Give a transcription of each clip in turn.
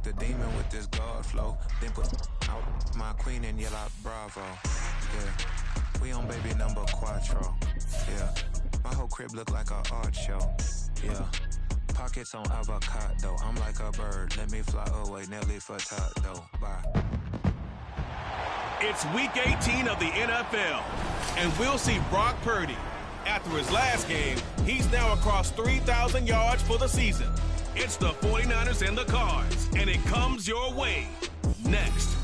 the demon with this God flow. Then put out my queen and yell out bravo. Yeah, we on baby number quattro. Yeah, my whole crib look like a art show. Yeah, pockets on avocado. I'm like a bird, let me fly away, Nelly Furtado. Bye. It's week 18 of the NFL, and we'll see Brock Purdy. After his last game, he's now across 3,000 yards for the season. It's the 49ers and the Cards, and it comes your way next.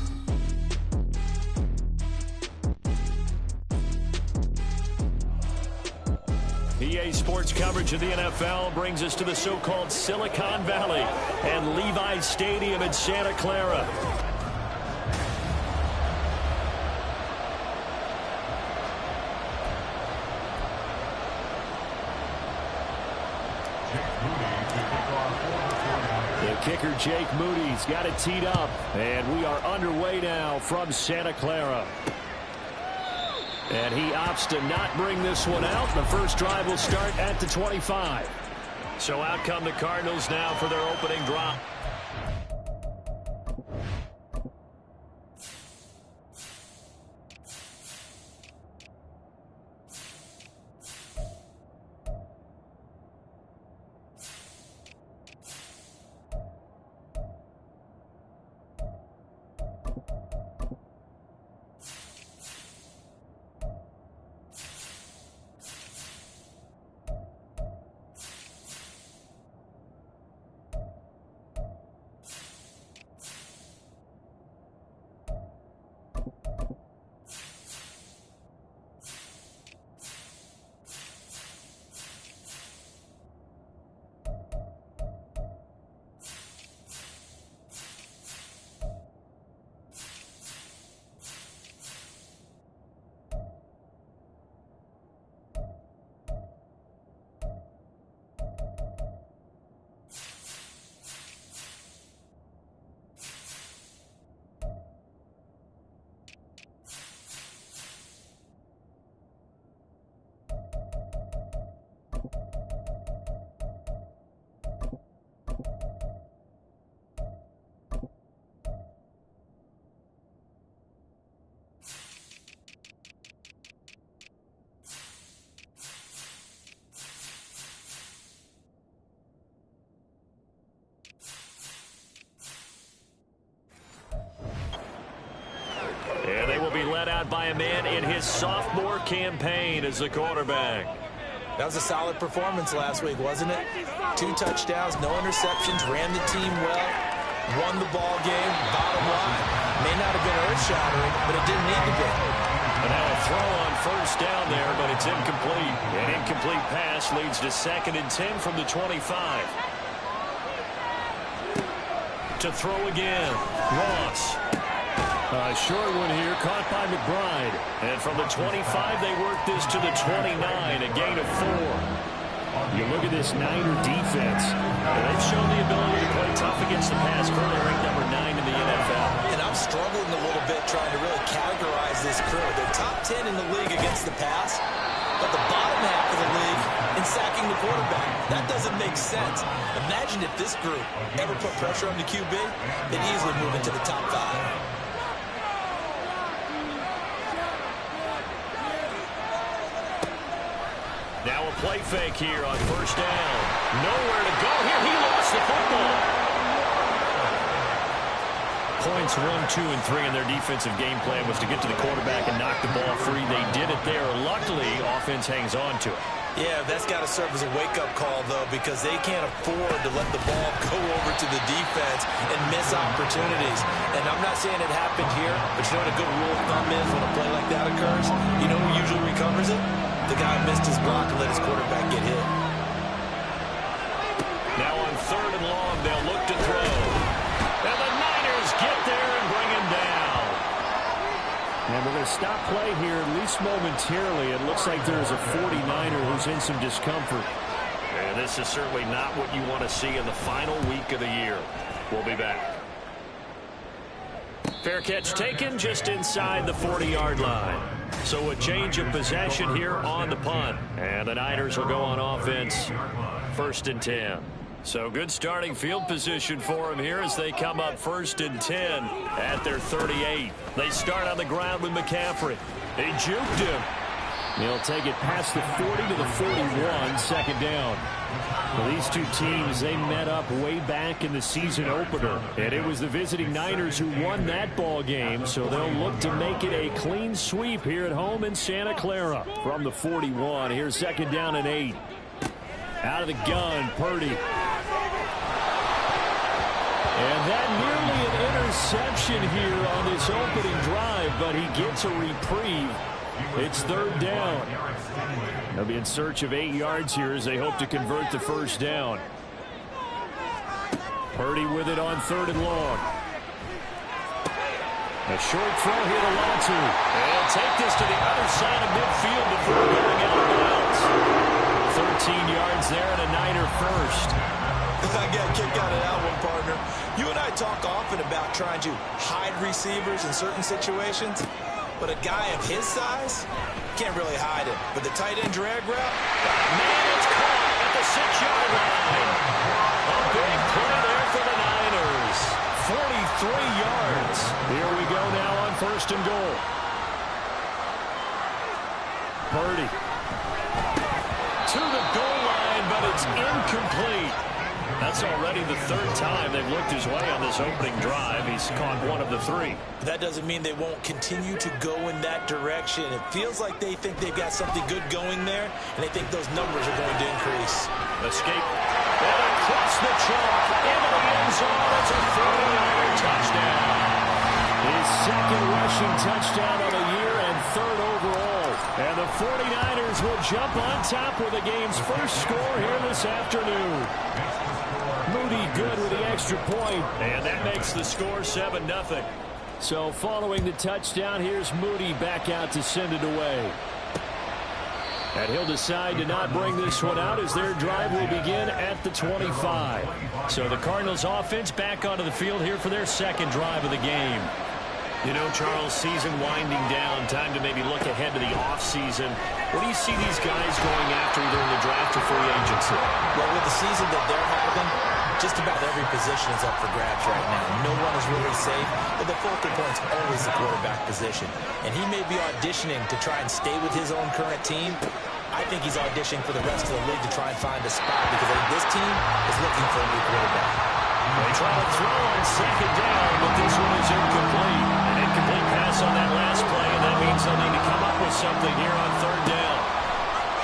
EA Sports coverage of the NFL brings us to the so-called Silicon Valley and Levi's Stadium in Santa Clara. The kicker, Jake Moody's got it teed up, and we are underway now from Santa Clara. And he opts to not bring this one out. The first drive will start at the 25. So out come the Cardinals now for their opening drop. And they will be led out by a man in his sophomore campaign as the quarterback. That was a solid performance last week, wasn't it? 2 touchdowns, no interceptions, ran the team well, won the ball game, bottom line. May not have been earth-shattering, but it didn't need to be. And now a throw on first down there, but it's incomplete. An incomplete pass leads to 2nd and 10 from the 25. To throw again, Ross. A short one here, caught by McBride. And from the 25, they work this to the 29, a gain of 4. You look at this Niner defense, and they've shown the ability to play tough against the pass, currently ranked number 9 in the NFL. And I'm struggling a little bit trying to really categorize this crew. They're top 10 in the league against the pass, but the bottom half of the league in sacking the quarterback. That doesn't make sense. Imagine if this group ever put pressure on the QB, they'd easily move into the top 5. Now a play fake here on first down. Nowhere to go here. He lost the football. Points 1, 2, and 3 in their defensive game plan was to get to the quarterback and knock the ball free. They did it there. Luckily, offense hangs on to it. Yeah, that's got to serve as a wake-up call, though, because they can't afford to let the ball go over to the defense and miss opportunities. And I'm not saying it happened here, but you know what a good rule of thumb is when a play like that occurs? You know who usually recovers it? The guy missed his block and let his quarterback get hit. Now on 3rd and long, they'll look to throw. And the Niners get there and bring him down. And we're going to stop play here, at least momentarily. It looks like there's a 49er who's in some discomfort. And this is certainly not what you want to see in the final week of the year. We'll be back. Fair catch taken just inside the 40-yard line. So a change of possession here on the punt. And the Niners will go on offense. 1st and 10. So good starting field position for him here as they come up 1st and 10 at their 38. They start on the ground with McCaffrey. They juked him. He'll take it past the 40 to the 41, second down. Well, these two teams, they met up way back in the season opener. And it was the visiting Niners who won that ball game, so they'll look to make it a clean sweep here at home in Santa Clara. From the 41, here's second down and 8. Out of the gun, Purdy. And that nearly an interception here on this opening drive, but he gets a reprieve. It's third down. They'll be in search of 8 yards here as they hope to convert the first down. Purdy with it on 3rd and long. A short throw here to Latu. They'll take this to the other side of midfield before going out of bounds. 13 yards there and a Niner first. I got a kick out of that one, partner. You and I talk often about trying to hide receivers in certain situations, but a guy of his size can't really hide him. With the tight end drag route, man, it's caught at the 6-yard line. A big play there for the Niners. 43 yards. Here we go now on 1st and goal. Purdy to the goal line, but it's incomplete. That's already the 3rd time they've looked his way on this opening drive. He's caught 1 of the 3. That doesn't mean they won't continue to go in that direction. It feels like they think they've got something good going there, and they think those numbers are going to increase. Escape. And across the chalk into the end zone. It's a 49er touchdown. His 2nd rushing touchdown of the year and 3rd overall. And the 49ers will jump on top with the game's first score here this afternoon. Moody good with the extra point. And that makes the score 7-0. So following the touchdown, here's Moody back out to send it away. And he'll decide to not bring this one out as their drive will begin at the 25. So the Cardinals offense back onto the field here for their 2nd drive of the game. You know, Charles, season winding down, time to maybe look ahead to the offseason. What do you see these guys going after either in the draft or free agency? Well, with the season that they're having, just about every position is up for grabs right now. No one is really safe, but the focal point's always the quarterback position. And he may be auditioning to try and stay with his own current team. I think he's auditioning for the rest of the league to try and find a spot because I think this team is looking for a new quarterback. They try to throw on 2nd down, but this one is incomplete. An incomplete pass on that last play, and that means they'll need to come up with something here on 3rd down.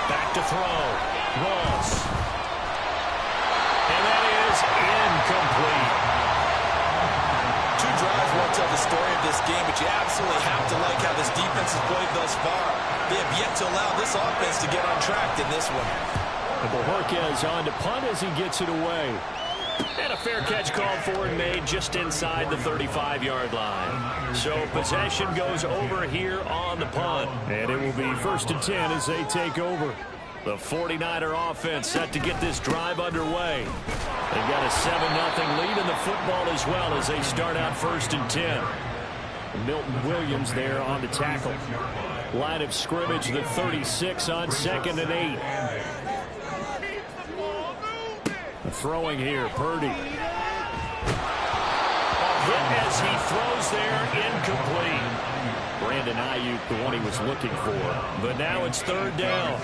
Back to throw. Ross. And that is incomplete. 2 drives won't tell the story of this game, but you absolutely have to like how this defense has played thus far. They have yet to allow this offense to get on track in this one. And Bojorquez on to punt as he gets it away. And a fair catch called for and made just inside the 35-yard line. So possession goes over here on the punt. And it will be 1st and 10 as they take over. The 49er offense set to get this drive underway. They've got a 7-0 lead in the football as well as they start out 1st and 10. Milton Williams there on the tackle. Line of scrimmage, the 36 on 2nd and 8. Throwing here, Purdy. A hit as he throws there, incomplete. Brandon Ayuk, the one he was looking for. But now it's 3rd down.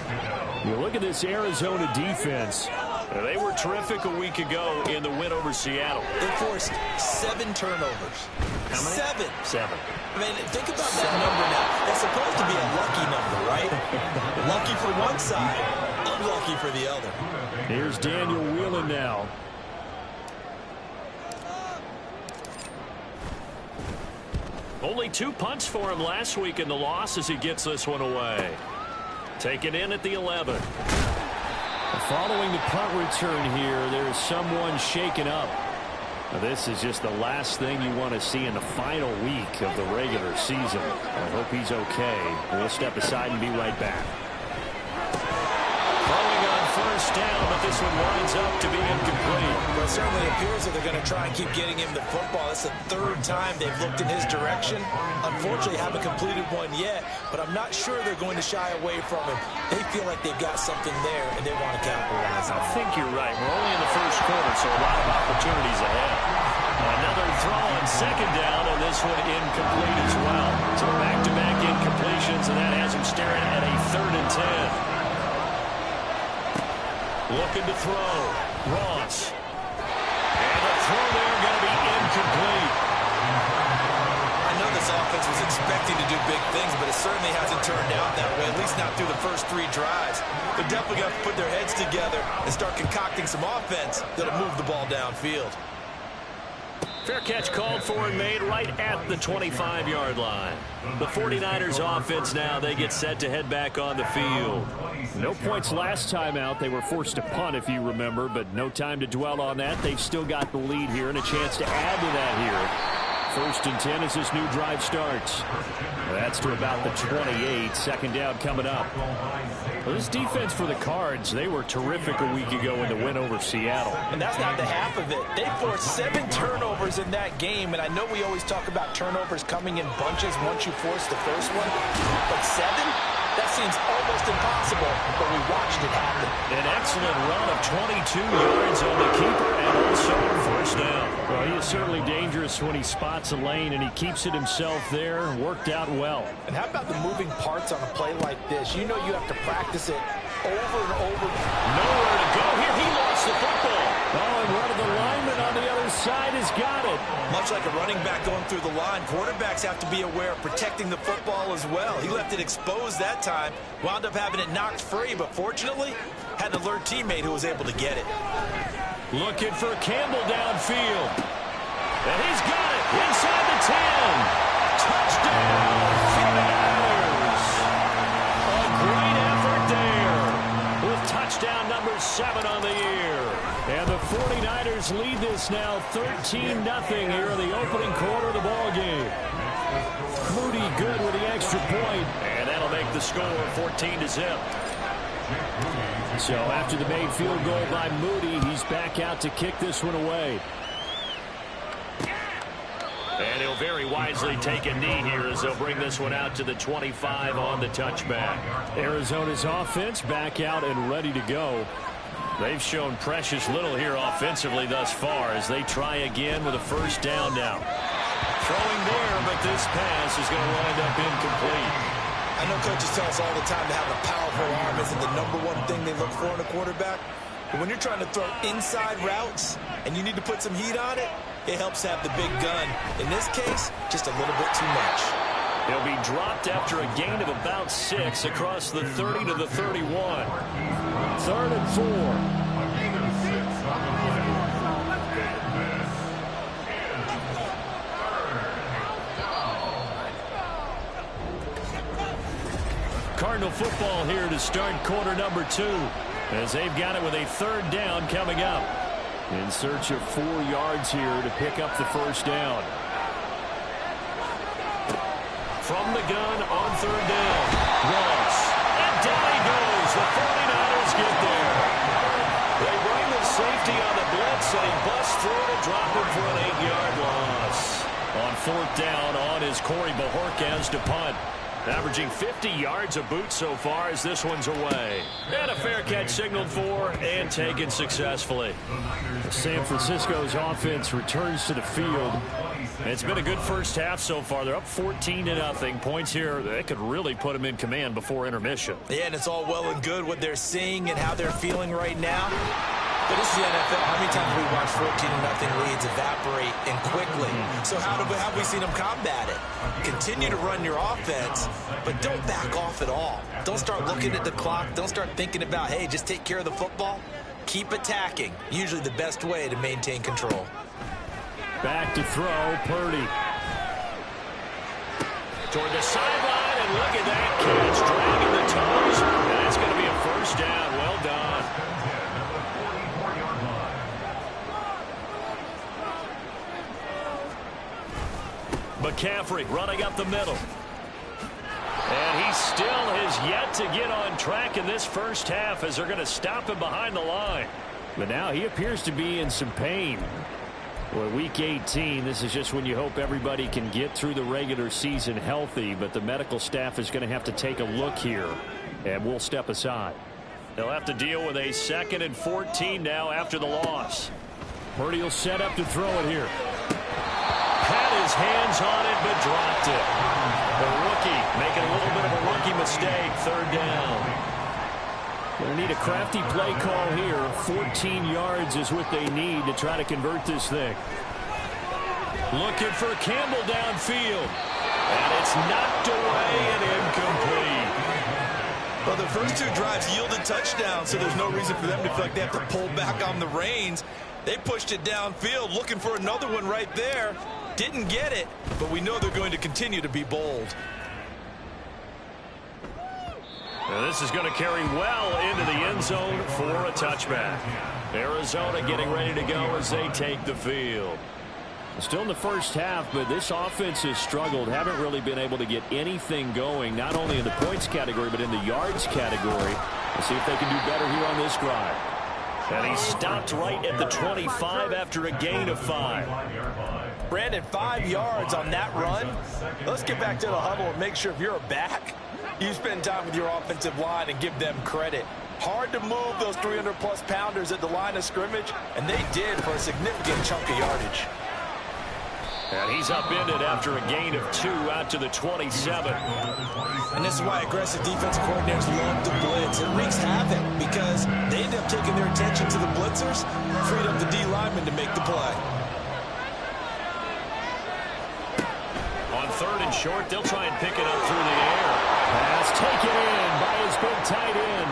You look at this Arizona defense. They were terrific a week ago in the win over Seattle. They forced 7 turnovers. How many? 7. I mean, think about that number now. It's supposed to be a lucky number, right? Lucky for one side, unlucky for the other. Here's Daniel Whelan now. Only 2 punts for him last week in the loss as he gets this one away. Taken in at the 11. Following the punt return here, there's someone shaken up. Now, this is just the last thing you want to see in the final week of the regular season. I hope he's okay. We'll step aside and be right back. Throwing on 1st first down, but this one winds up to be incomplete. Well, it certainly appears that they're going to try and keep getting him the football. It's the third time they've looked in his direction. Unfortunately, haven't completed one yet, but I'm not sure they're going to shy away from him. They feel like they've got something there, and they want to capitalize on it. I think you're right. We're only in the first quarter, so a lot of opportunities ahead. Another throw on second down, and this one incomplete as well. So back-to-back incompletions, and that has him staring at a 3rd and 10. Looking to throw. Ross. And the throw there going to be incomplete. I know this offense was expecting to do big things, but it certainly hasn't turned out that way, at least not through the first 3 drives. They're definitely going to put their heads together and start concocting some offense that'll move the ball downfield. Fair catch called for and made right at the 25-yard line. The 49ers offense now, they get set to head back on the field. No points last time out. They were forced to punt, if you remember, but no time to dwell on that. They've still got the lead here and a chance to add to that here. 1st and 10 as this new drive starts. That's to about the 28. 2nd down coming up. Well, this defense for the Cards, they were terrific a week ago in the win over Seattle. And that's not the half of it. They forced 7 turnovers in that game, and I know we always talk about turnovers coming in bunches once you force the first one, but 7? That seems almost impossible, but we watched it happen. An excellent run of 22 yards on the keeper and also a 1st down. Well, he is certainly dangerous when he spots a lane, and he keeps it himself there. Worked out well. And how about the moving parts on a play like this? You know you have to practice it over and over. Nowhere to go here. He lost the football. Oh, and one of the linemen on the other side has got it. Much like a running back going through the line, quarterbacks have to be aware of protecting the football as well. He left it exposed that time, wound up having it knocked free, but fortunately, had an alert teammate who was able to get it. Looking for Campbell downfield. And he's got it inside the 10. Touchdown, 49ers. A great effort there with touchdown number 7 on the year. And the 49ers lead this now 13-0 here in the opening quarter of the ball game. Moody good with the extra point, and that'll make the score 14-0. So after the made field goal by Moody, he's back out to kick this one away. And he'll very wisely take a knee here as they'll bring this one out to the 25 on the touchback. Arizona's offense back out and ready to go. They've shown precious little here offensively thus far as they try again with a 1st down now. Throwing there, but this pass is going to wind up incomplete. I know coaches tell us all the time to have a powerful arm isn't the #1 thing they look for in a quarterback. But when you're trying to throw inside routes and you need to put some heat on it, it helps to have the big gun. In this case, just a little bit too much. He'll be dropped after a gain of about 6 across the 30 to the 31. 3rd and 4. Cardinal football here to start quarter number 2 as they've got it with a 3rd down coming up. In search of 4 yards here to pick up the 1st down. From the gun on 3rd down. Ross. And down he goes. The 49ers get there. They bring the safety on the blitz, and he busts through to drop him for an 8-yard loss. On 4th down on is Corey Bojorquez to punt. Averaging 50 yards a boot so far as this one's away. And a fair catch signaled for and taken successfully. San Francisco's offense returns to the field. It's been a good first half so far. They're up 14-0. Points here, they could really put them in command before intermission. Yeah, and it's all well and good what they're seeing and how they're feeling right now. But this is the NFL. How many times have we watched 14-0 leads evaporate and quickly? So how have we seen them combat it? Continue to run your offense, but don't back off at all. Don't start looking at the clock. Don't start thinking about, hey, just take care of the football. Keep attacking. Usually the best way to maintain control. Back to throw, Purdy. Toward the sideline, and look at that catch. Dragging the toes, and it's going to be a 1st down. Well done. McCaffrey running up the middle. And he still has yet to get on track in this first half as they're going to stop him behind the line. But now he appears to be in some pain. Well, Week 18, this is just when you hope everybody can get through the regular season healthy, but the medical staff is going to have to take a look here, and we'll step aside. They'll have to deal with a 2nd and 14 now after the loss. Purdy will set up to throw it here. Had his hands on it, but dropped it. The rookie making a little bit of a rookie mistake, 3rd down. Going to need a crafty play call here. 14 yards is what they need to try to convert this thing. Looking for Campbell downfield. And it's knocked away and incomplete. Well, the first 2 drives yielded touchdowns, so there's no reason for them to feel like they have to pull back on the reins. They pushed it downfield, looking for another one right there. Didn't get it, but we know they're going to continue to be bold. Now this is going to carry well into the end zone for a touchback. Arizona getting ready to go as they take the field. Still in the first half, but this offense has struggled. Haven't really been able to get anything going, not only in the points category, but in the yards category. Let's see if they can do better here on this drive. And he stopped right at the 25 after a gain of 5. Brandon, 5 yards on that run. Let's get back to the huddle and make sure if you're a back, you spend time with your offensive line and give them credit. Hard to move those 300-plus pounders at the line of scrimmage, and they did for a significant chunk of yardage. And he's upended after a gain of 2 out to the 27. And this is why aggressive defensive coordinators love to blitz. It wreaks havoc because they end up taking their attention to the blitzers, freed up the D lineman to make the play. On 3rd and short, they'll try and pick it up through the air. Pass taken in by his big tight end.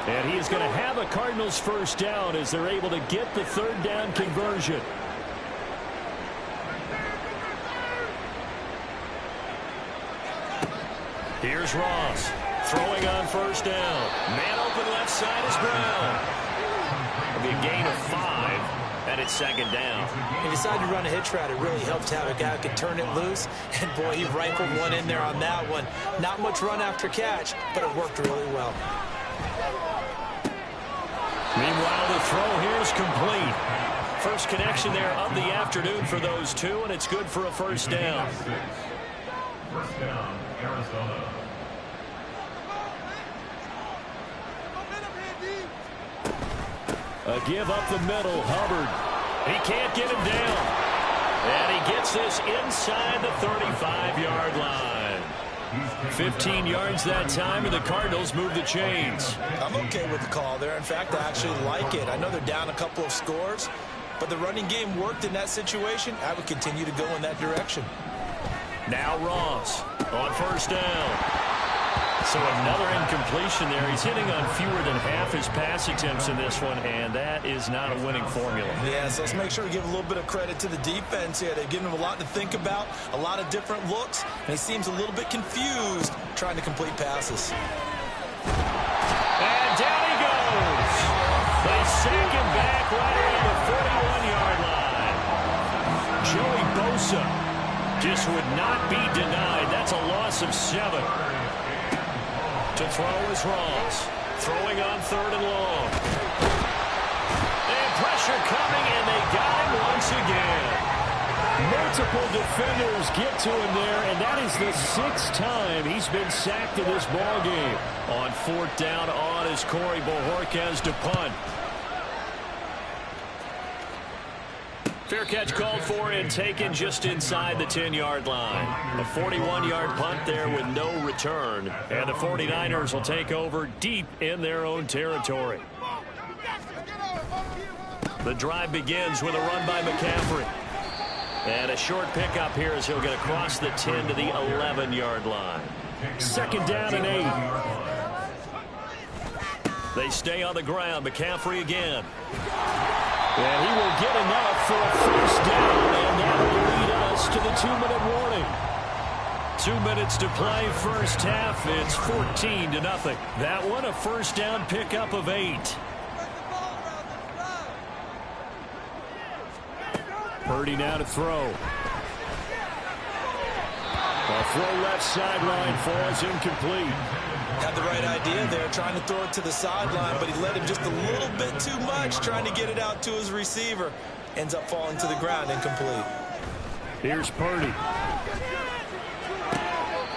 And he is going to have a Cardinals first down as they're able to get the 3rd down conversion. Here's Ross throwing on first down. Man open left side is Brown. It'll be a gain of 5, and it's 2nd down. He decided to run a hitch route. It really helped to have a guy who could turn it loose. And, boy, he rifled one in there on that one. Not much run after catch, but it worked really well. Meanwhile, the throw here is complete. First connection there of the afternoon for those 2, and it's good for a first down. First down, Arizona. A give up the middle, Hubbard. He can't get him down. And he gets this inside the 35-yard line. 15 yards that time, and the Cardinals move the chains. I'm okay with the call there. In fact, I actually like it. I know they're down a couple of scores, but the running game worked in that situation. I would continue to go in that direction. Now Ross on first down. So another incompletion there. He's hitting on fewer than half his pass attempts in this one, and that is not a winning formula. Yeah, so let's make sure we give a little bit of credit to the defense here. They've given him a lot to think about, a lot of different looks, and he seems a little bit confused trying to complete passes. And down he goes. They sack him back right around the 41-yard line. Joey Bosa just would not be denied. That's a loss of 7. To throw is Ross. Throwing on 3rd and long. And pressure coming, and they got him once again. Multiple defenders get to him there, and that is the 6th time he's been sacked in this ballgame. On 4th down on is Corey Bojorquez to punt. Fair catch called for and taken just inside the 10-yard line. A 41-yard punt there with no return. And the 49ers will take over deep in their own territory. The drive begins with a run by McCaffrey. And a short pickup here as he'll get across the 10 to the 11-yard line. 2nd down and 8. They stay on the ground. McCaffrey again. And he will get enough for a first down, and that will lead us to the 2-minute warning. 2 minutes to play first half. It's 14-0. That one a first down pickup of 8. Purdy now to throw. A throw left sideline falls incomplete. Had the right idea there, trying to throw it to the sideline, but he led him just a little bit too much, trying to get it out to his receiver. Ends up falling to the ground, incomplete. Here's Purdy.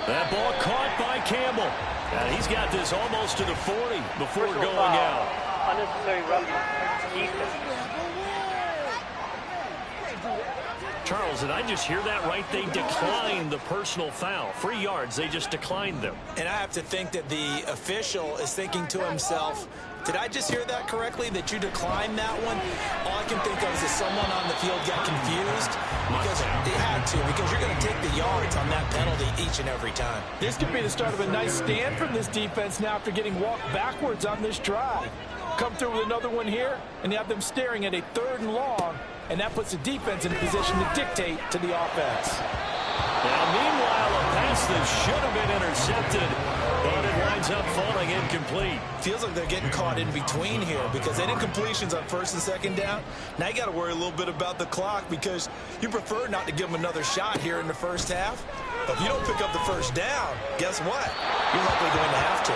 That ball caught by Campbell. And he's got this almost to the 40 before going out. Unnecessary roughness. Defense. Charles, did I just hear that right? They declined the personal foul. 3 yards, they just declined them. And I have to think that the official is thinking to himself, did I just hear that correctly, that you declined that one? All I can think of is that someone on the field got confused because they had to, because you're going to take the yards on that penalty each and every time. This could be the start of a nice stand from this defense now after getting walked backwards on this drive. Come through with another one here, and you have them staring at a 3rd and long, and that puts the defense in a position to dictate to the offense. Now, meanwhile, a pass that should have been intercepted, but it winds up falling incomplete. Feels like they're getting caught in between here because they did completions on 1st and 2nd down. Now you got to worry a little bit about the clock because you prefer not to give them another shot here in the first half. But if you don't pick up the 1st down, guess what? You're likely going to have to.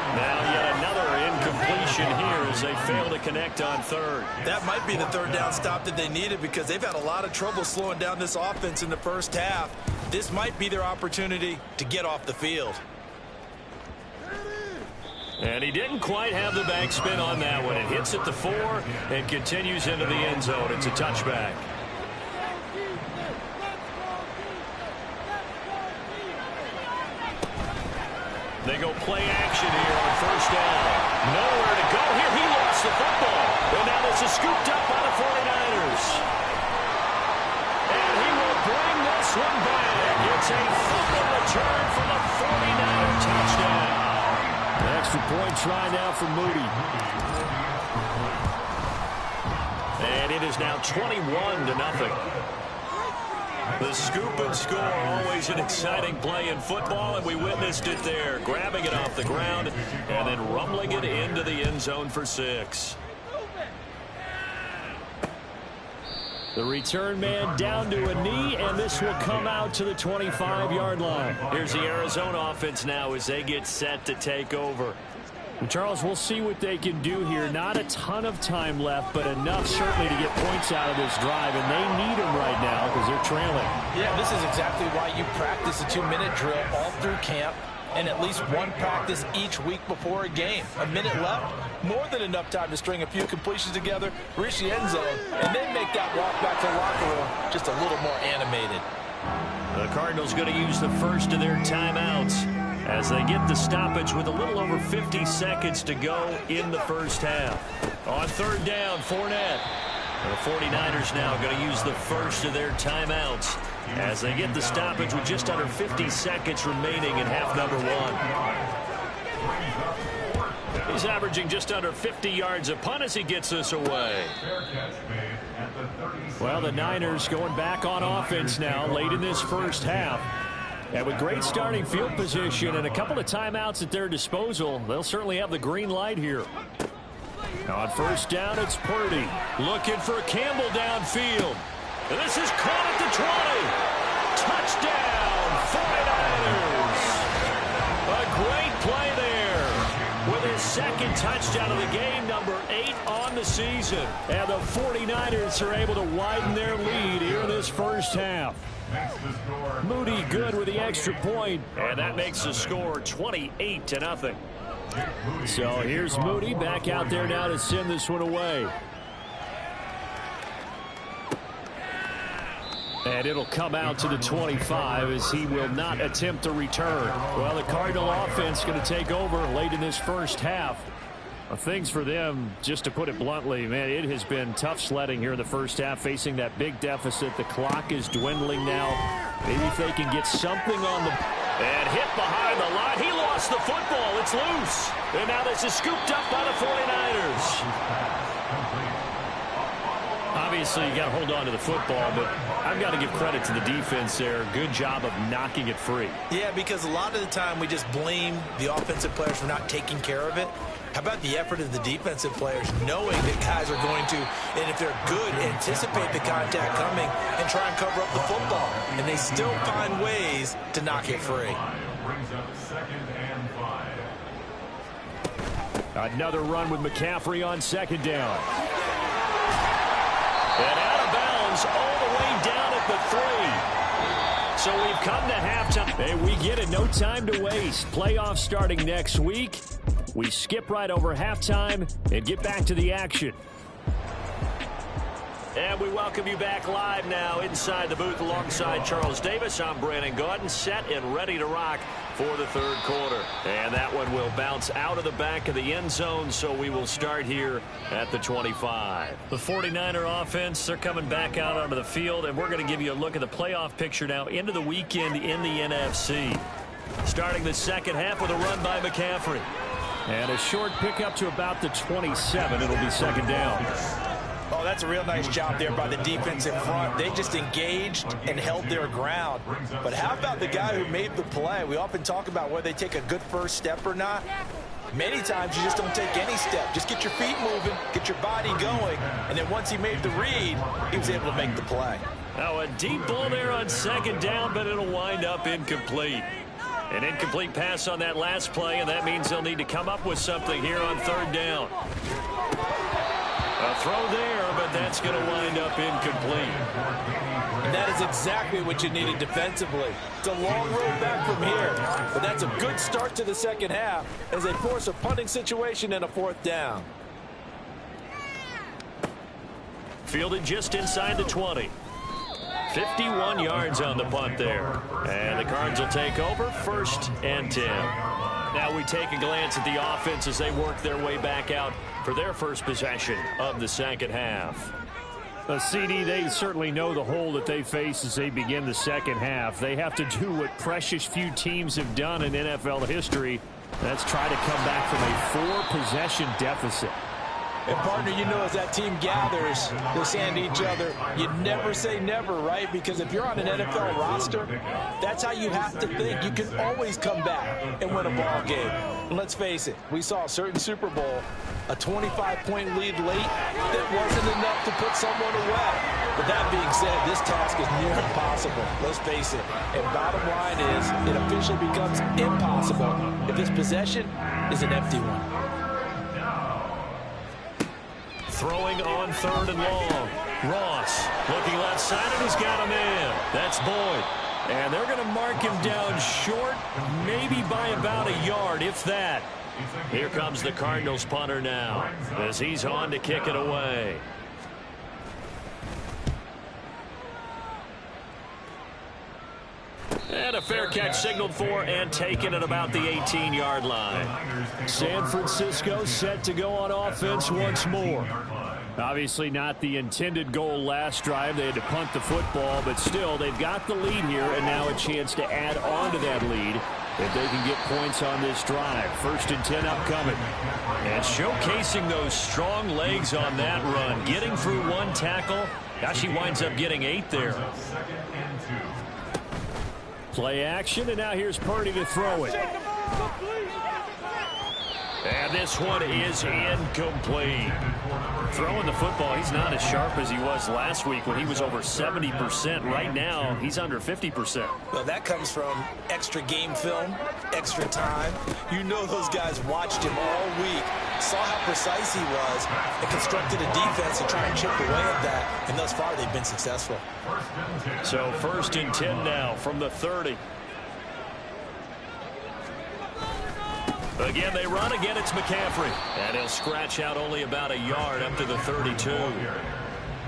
Now yet another incompletion here as they fail to connect on 3rd. That might be the 3rd down stop that they needed because they've had a lot of trouble slowing down this offense in the first half. This might be their opportunity to get off the field. And he didn't quite have the backspin on that one. It hits at the 4 and continues into the end zone. It's a touchback. They go play action here on 1st down. Nowhere to go here. He lost the football. And now this is scooped up by the 49ers. And he will bring this one back. It's a fumble return for the 49er touchdown. An extra point try now for Moody. And it is now 21-0. The scoop and score, always an exciting play in football, and we witnessed it there, grabbing it off the ground and then rumbling it into the end zone for 6. The return man down to a knee, and this will come out to the 25-yard line. Here's the Arizona offense now as they get set to take over. Charles, we'll see what they can do here. Not a ton of time left, but enough certainly to get points out of this drive, and they need them right now because they're trailing. Yeah, this is exactly why you practice a 2-minute drill all through camp and at least one practice each week before a game. A minute left, more than enough time to string a few completions together, reach the end zone, and then make that walk back to the locker room just a little more animated. The Cardinals going to use the first of their timeouts as they get the stoppage with a little over 50 seconds to go in the first half. On 3rd down, Fournette. The 49ers now going to use the first of their timeouts as they get the stoppage with just under 50 seconds remaining in half number 1. He's averaging just under 50 yards a punt as he gets this away. Well, the Niners going back on offense now late in this first half. And with great starting field position and a couple of timeouts at their disposal, they'll certainly have the green light here. Now on 1st down, it's Purdy. Looking for Campbell downfield. And this is caught at the 20. Touchdown, 49ers. A great play there with his 2nd touchdown of the game, number 8 on the season. And the 49ers are able to widen their lead here in this first half. Moody good with the extra point, and that makes the score 28-0. So here's Moody back out there now to send this one away. And it'll come out to the 25 as he will not attempt to return. Well, the Cardinal offense going to take over late in this first half. Things for them, just to put it bluntly, man, it has been tough sledding here in the first half, facing that big deficit. The clock is dwindling now. Maybe if they can get something on the... And hit behind the line. He lost the football. It's loose. And now this is scooped up by the 49ers. Obviously, you got to hold on to the football, but I've got to give credit to the defense there. Good job of knocking it free. Yeah, because a lot of the time we just blame the offensive players for not taking care of it. How about the effort of the defensive players, knowing that guys are going to, and if they're good, anticipate the contact coming and try and cover up the football. And they still find ways to knock it free. Brings up 2nd and 5. Another run with McCaffrey on 2nd down. And out of bounds all the way down at the 3. So we've come to halftime. Hey, we get it. No time to waste. Playoffs starting next week. We skip right over halftime and get back to the action. And we welcome you back live now inside the booth alongside Charles Davis. I'm Brandon Gaudin, set and ready to rock for the 3rd quarter. And that one will bounce out of the back of the end zone, so we will start here at the 25. The 49er offense, they're coming back out onto the field, and we're going to give you a look at the playoff picture now into the weekend in the NFC. Starting the 2nd half with a run by McCaffrey. And a short pickup to about the 27. It'll be 2nd down. Oh, that's a real nice job there by the defense in front. They just engaged and held their ground. But how about the guy who made the play? We often talk about whether they take a good first step or not. Many times you just don't take any step. Just get your feet moving, get your body going, and then once he made the read, he was able to make the play. Now a deep ball there on 2nd down, but it'll wind up incomplete. An incomplete pass on that last play, and that means they'll need to come up with something here on 3rd down. A throw there, but that's going to wind up incomplete. And that is exactly what you needed defensively. It's a long road back from here, but that's a good start to the 2nd half as they force a punting situation and a 4th down. Fielded just inside the 20. 51 yards on the punt there. And the Cards will take over 1st and 10. Now we take a glance at the offense as they work their way back out for their first possession of the 2nd half. CD, they certainly know the hole that they face as they begin the 2nd half. They have to do what precious few teams have done in NFL history. That's try to come back from a 4-possession deficit. And, partner, you know, as that team gathers, they're saying to each other, you never say never, right? Because if you're on an NFL roster, that's how you have to think. You can always come back and win a ball game. And let's face it, we saw a certain Super Bowl, a 25-point lead late that wasn't enough to put someone away. But that being said, this task is near impossible. Let's face it. And bottom line is, it officially becomes impossible if this possession is an empty one. Throwing on 3rd and long. Ross looking left side, and he's got a man. That's Boyd. And they're going to mark him down short, maybe by about a yard, if that. Here comes the Cardinals punter now as he's on to kick it away. And a fair catch signaled for and taken at about the 18-yard line. San Francisco set to go on offense once more. Obviously not the intended goal last drive. They had to punt the football, but still they've got the lead here and now a chance to add on to that lead if they can get points on this drive. 1st and 10 upcoming. And showcasing those strong legs on that run. Getting through 1 tackle. Gosh, he winds up getting 8 there. Play action, and now here's Purdy to throw it. And this one is incomplete. Throwing the football, he's not as sharp as he was last week when he was over 70%. Right now, he's under 50%. Well, that comes from extra game film, extra time. You know those guys watched him all week, saw how precise he was, and constructed a defense to try and chip away at that. And thus far, they've been successful. So 1st and 10 now from the 30. Again, they run. Again, it's McCaffrey. And he'll scratch out only about a yard up to the 32.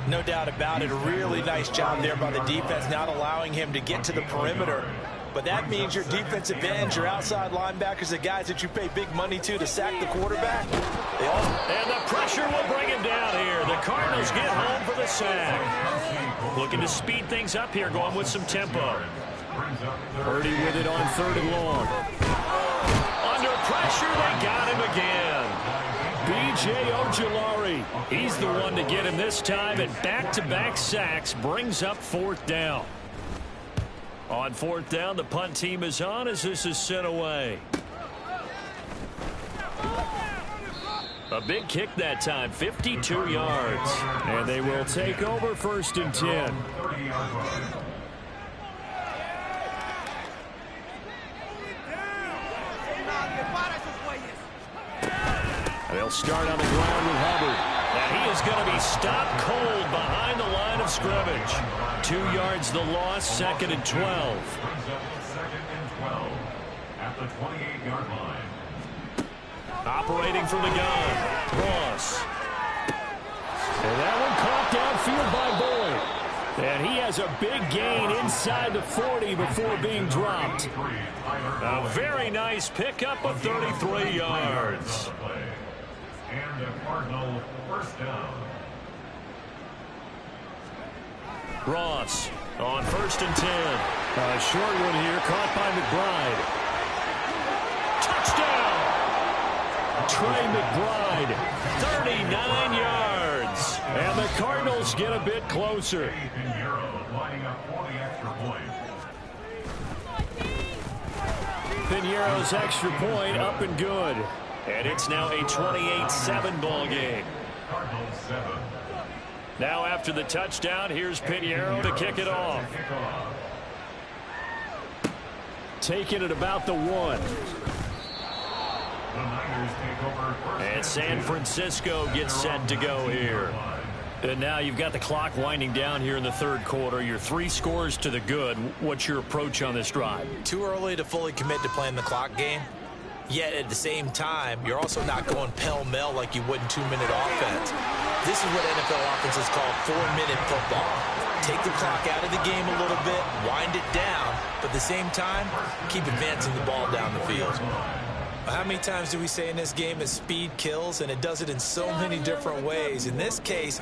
No doubt about it. A really nice job there by the defense, not allowing him to get to the perimeter. But that means your defensive ends, your outside linebackers, the guys that you pay big money to sack the quarterback. And the pressure will bring him down here. The Cardinals get home for the sack. Looking to speed things up here, going with some tempo. Purdy with it on 3rd and long. Under pressure, they got him again. B.J. Ojulari, he's the one to get him this time, and back-to-back sacks brings up 4th down. On 4th down, the punt team is on as this is sent away. A big kick that time, 52 yards. And they will take over 1st and 10. They'll start on the ground with Hubbard. And he is going to be stopped cold behind the line of scrimmage. 2 yards the loss, 2nd and 12. Brings up 2nd and 12 at the 28-yard line. Operating from the gun, Ross. And that one caught downfield by Boyd. And he has a big gain inside the 40 before being dropped. A very nice pickup of 33 yards. And a Cardinal 1st down. Ross on 1st and 10. A short one here caught by McBride. Touchdown! Trey McBride, 39 yards. And the Cardinals get a bit closer. Pinheiro lining up for the extra point. Pinheiro's extra point up and good. And it's now a 28-7 ball game. Cardinals 7. Now after the touchdown, here's Pinheiro to kick it off. Taking it about the 1. The Niners take over 1st And San Francisco gets set to go here. And now you've got the clock winding down here in the 3rd quarter. You're 3 scores to the good. What's your approach on this drive? Too early to fully commit to playing the clock game. Yet at the same time, you're also not going pell-mell like you would in 2-minute offense. This is what NFL offenses call 4-minute football. Take the clock out of the game a little bit, wind it down, but at the same time, keep advancing the ball down the field. How many times do we say in this game that speed kills, and it does it in so many different ways? In this case,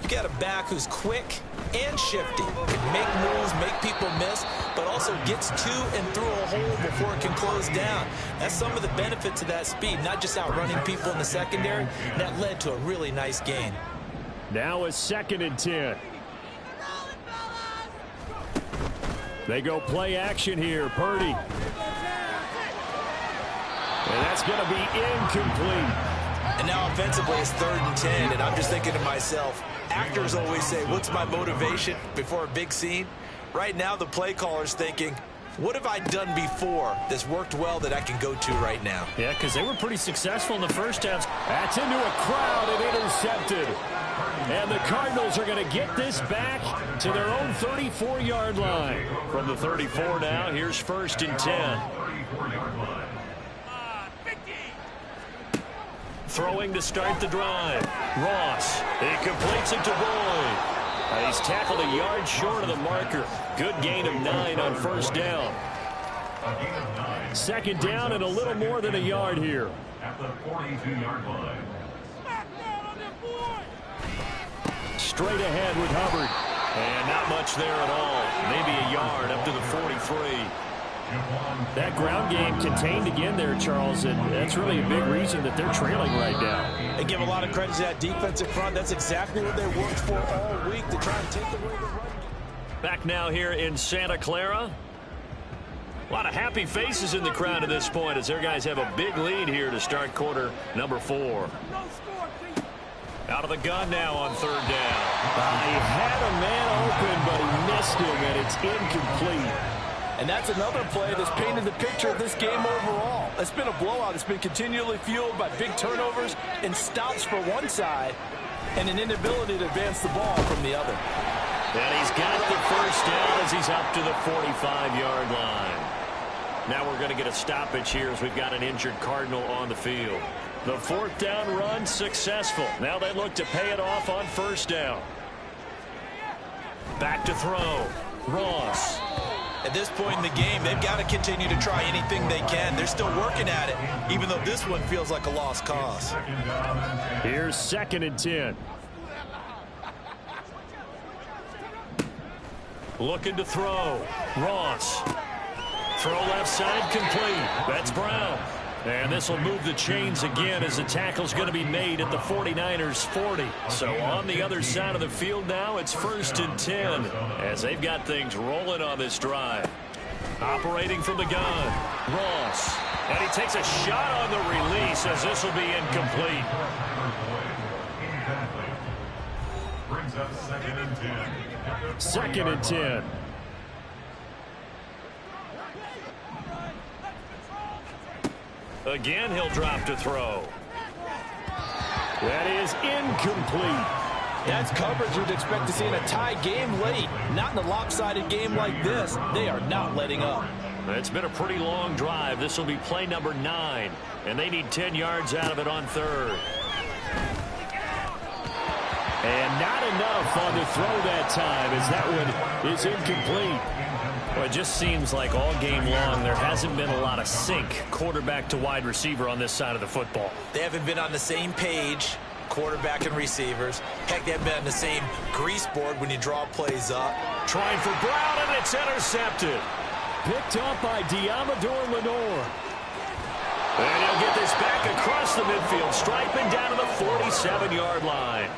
you got a back who's quick and shifty, can make moves, make people miss, but also gets to and through a hole before it can close down. That's some of the benefits of that speed, not just outrunning people in the secondary. And that led to a really nice gain. Now a 2nd and 10. They go play action here. Purdy. And that's going to be incomplete. And now offensively it's 3rd and 10, and I'm just thinking to myself, actors always say, what's my motivation before a big scene? Right now the play caller's thinking, what have I done before that's worked well that I can go to right now? Yeah, because they were pretty successful in the first half. That's into a crowd and intercepted. And the Cardinals are going to get this back to their own 34-yard line. From the 34 now, here's 1st and 10. 34-yard line. Throwing to start the drive. Ross. He completes it to Boyd. He's tackled a yard short of the marker. Good gain of 9 on 1st down. 2nd down and a little more than a yard here. At the 42-yard line. Straight ahead with Hubbard. And not much there at all. Maybe a yard up to the 43. That ground game contained again there, Charles, and that's really a big reason that they're trailing right now. They give a lot of credit to that defensive front. That's exactly what they worked for all week to try and take away the run. Back now here in Santa Clara. A lot of happy faces in the crowd at this point as their guys have a big lead here to start quarter number 4. Out of the gun now on 3rd down. He had a man open, but he missed him, and it's incomplete. And that's another play that's painted the picture of this game overall. It's been a blowout. It's been continually fueled by big turnovers and stops for one side and an inability to advance the ball from the other. And he's got the 1st down as he's up to the 45-yard line. Now we're going to get a stoppage here as we've got an injured Cardinal on the field. The 4th down run successful. Now they look to pay it off on 1st down. Back to throw. Ross. At this point in the game, they've got to continue to try anything they can. They're still working at it, even though this one feels like a lost cause. Here's 2nd and 10. Looking to throw. Ross. Throw left side complete. That's Brown. And this will move the chains again as the tackle's going to be made at the 49ers 40. So on the other side of the field now, it's 1st and 10 as they've got things rolling on this drive. Operating from the gun, Ross. And he takes a shot on the release as this will be incomplete. Brings up 2nd and 10. 2nd and 10. Again, he'll drop to throw. That is incomplete. That's coverage you'd expect to see in a tie game late. Not in a lopsided game like this. They are not letting up. It's been a pretty long drive. This will be play number 9, and they need 10 yards out of it on 3rd. And not enough on the throw that time as that one is incomplete. Well, it just seems like all game long there hasn't been a lot of sync quarterback to wide receiver on this side of the football. They haven't been on the same page, quarterback and receivers. Heck, they haven't been on the same grease board when you draw plays up. Trying for Brown, and it's intercepted. Picked up by Diamador Lenore. And he'll get this back across the midfield, striping down to the 47-yard line.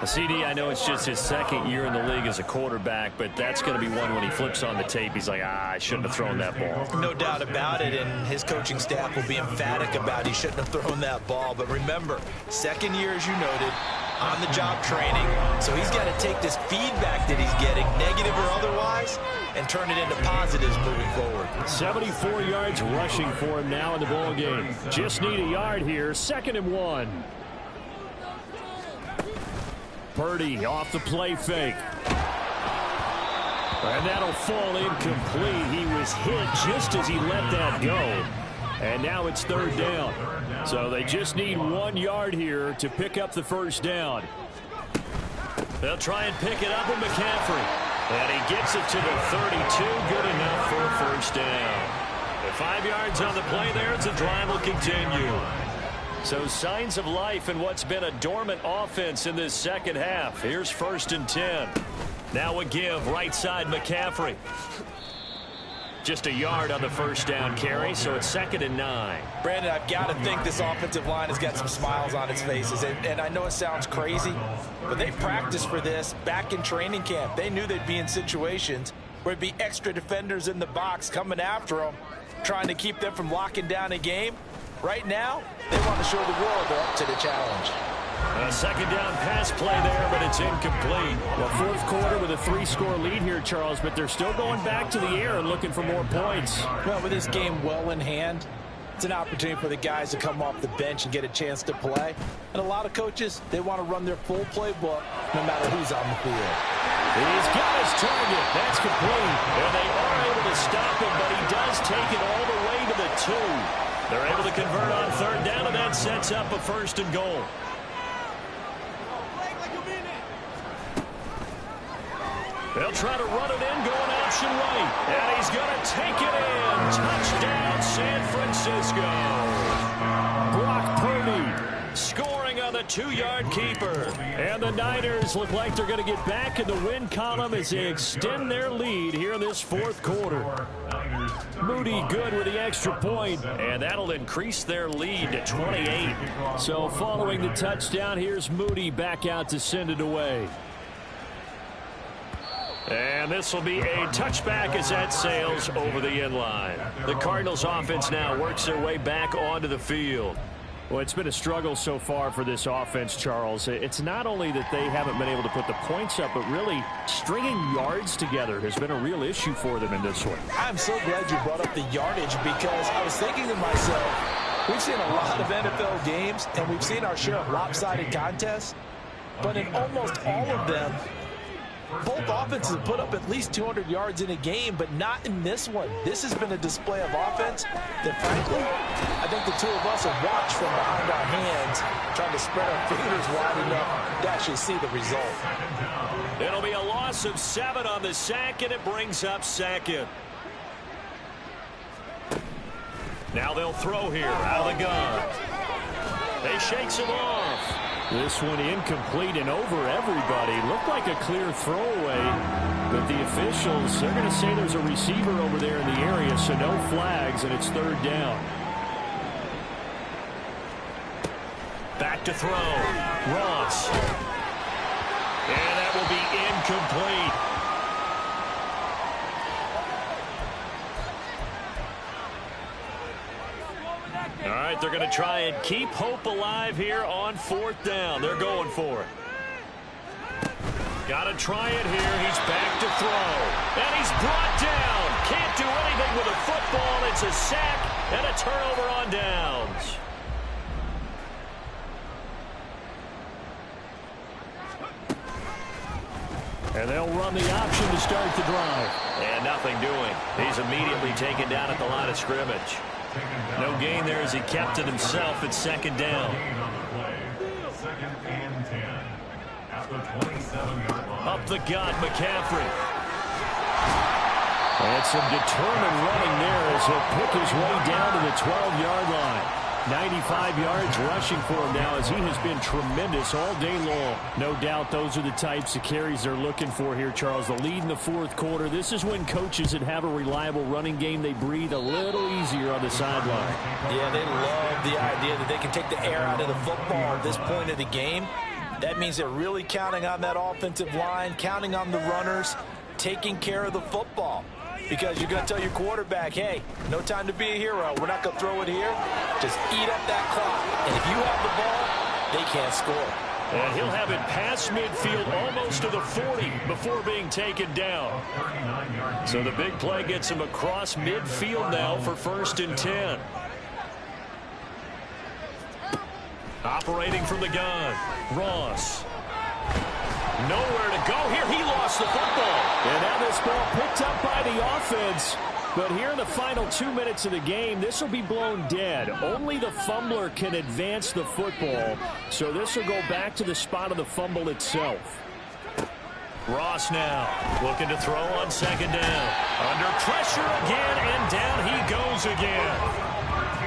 CD, I know it's just his 2nd year in the league as a quarterback, but that's going to be one when he flips on the tape. He's like, I shouldn't have thrown that ball. No doubt about it, and his coaching staff will be emphatic about he shouldn't have thrown that ball. But remember, 2nd year, as you noted, on-the-job training. So he's got to take this feedback that he's getting, negative or otherwise, and turn it into positives moving forward. 74 yards rushing for him now in the ball game. Just need a yard here. 2nd and 1. Purdy off the play fake. And that'll fall incomplete. He was hit just as he let that go. And now it's 3rd down. So they just need 1 yard here to pick up the 1st down. They'll try and pick it up with McCaffrey. And he gets it to the 32. Good enough for a 1st down. The 5 yards on the play there as the drive will continue. So signs of life in what's been a dormant offense in this 2nd half. Here's 1st and 10. Now a give right side McCaffrey. Just a yard on the 1st down carry, so it's 2nd and 9. Brandon, I've got to think this offensive line has got some smiles on its faces. And I know it sounds crazy, but they practiced for this back in training camp. They knew they'd be in situations where it'd be extra defenders in the box coming after them, trying to keep them from locking down a game. Right now, they want to show the world they're up to the challenge. A 2nd down pass play there, but it's incomplete. Well, 4th quarter with a 3-score lead here, Charles, but they're still going back to the air and looking for more points. Well, with this game well in hand, it's an opportunity for the guys to come off the bench and get a chance to play. And a lot of coaches, they want to run their full playbook no matter who's on the field. He's got his target. That's complete. And they are able to stop him, but he does take it all the way to the 2. They're able to convert on 3rd down, and that sets up a 1st and goal. They'll try to run it in, going option right. And he's going to take it in. Touchdown, San Francisco. Brock Purdy scoring on the 2-yard keeper. And the Niners look like they're going to get back in the win column as they extend their lead here in this 4th quarter. Moody good with the extra point. And that'll increase their lead to 28. So following the touchdown, here's Moody back out to send it away. And this will be a touchback as that sails over the end line. The Cardinals offense now works their way back onto the field. Well, it's been a struggle so far for this offense, Charles. It's not only that they haven't been able to put the points up, but really stringing yards together has been a real issue for them in this one. I'm so glad you brought up the yardage because I was thinking to myself, we've seen a lot of NFL games and we've seen our share of lopsided contests, but in almost all of them, both offenses have put up at least 200 yards in a game, but not in this one. This has been a display of offense that, frankly, I think the two of us have watched from behind our hands, trying to spread our fingers wide enough to actually see the result. It'll be a loss of 7 on the sack, and it brings up 2nd. Now they'll throw here out of the gun. They shakes him off. This one incomplete and over everybody. Looked like a clear throwaway, but the officials, they're going to say there's a receiver over there in the area, so no flags, and it's 3rd down. Back to throw. Ross. And that will be incomplete. All right, they're going to try and keep hope alive here on 4th down. They're going for it. Got to try it here. He's back to throw. And he's brought down. Can't do anything with a football. It's a sack and a turnover on downs. And they'll run the option to start the drive. And nothing doing. He's immediately taken down at the line of scrimmage. No gain there as he kept it himself at 2nd down. 2nd and 10. At the 27-yard line. Up the gut, McCaffrey. And some determined running there as he'll pick his way down to the 12-yard line. 95 yards rushing for him now as he has been tremendous all day long. No doubt those are the types of carries they're looking for here, Charles. The lead in the 4th quarter. This is when coaches that have a reliable running game, they breathe a little easier on the sideline. Yeah, they love the idea that they can take the air out of the football at this point of the game. That means they're really counting on that offensive line, counting on the runners, taking care of the football. Because you're going to tell your quarterback, hey, no time to be a hero. We're not going to throw it here. Just eat up that clock. And if you have the ball, they can't score. And he'll have it past midfield almost to the 40 before being taken down. So the big play gets him across midfield now for 1st and 10. Operating from the gun, Ross. Nowhere to go here. He lost the football. And now this ball picked up by the offense. But here in the final 2 minutes of the game, this will be blown dead. Only the fumbler can advance the football. So this will go back to the spot of the fumble itself. Ross now looking to throw on 2nd down. Under pressure again, and down he goes again.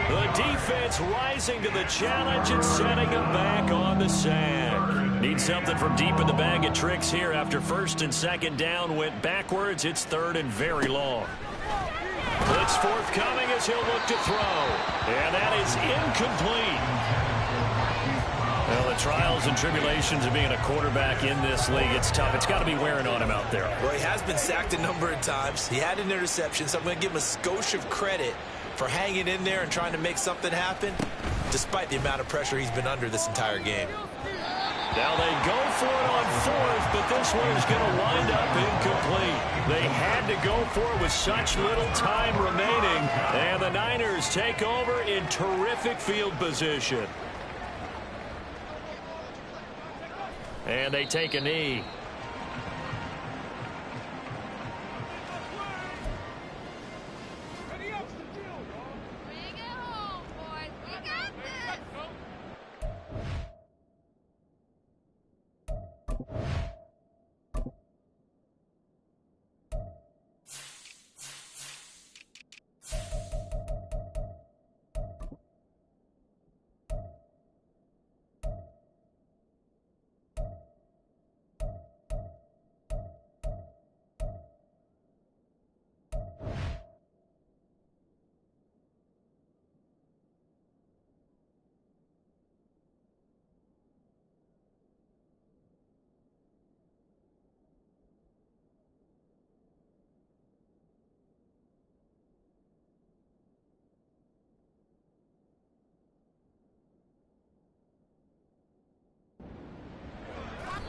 The defense rising to the challenge and setting him back on the sack. Need something from deep in the bag of tricks here after 1st and 2nd down went backwards. It's 3rd and very long. Blitz forthcoming as he'll look to throw. And that is incomplete. Well, the trials and tribulations of being a quarterback in this league, it's tough. It's got to be wearing on him out there. Well, he has been sacked a number of times. He had an interception, so I'm going to give him a skosh of credit for hanging in there and trying to make something happen, despite the amount of pressure he's been under this entire game. Now they go for it on 4th, but this one is going to wind up incomplete. They had to go for it with such little time remaining, and the Niners take over in terrific field position. And they take a knee.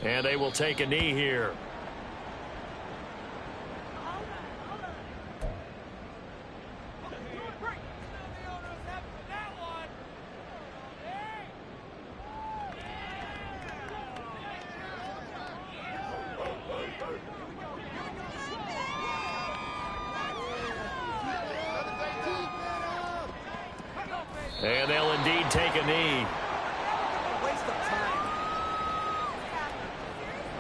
And they will take a knee here. And they'll indeed take a knee.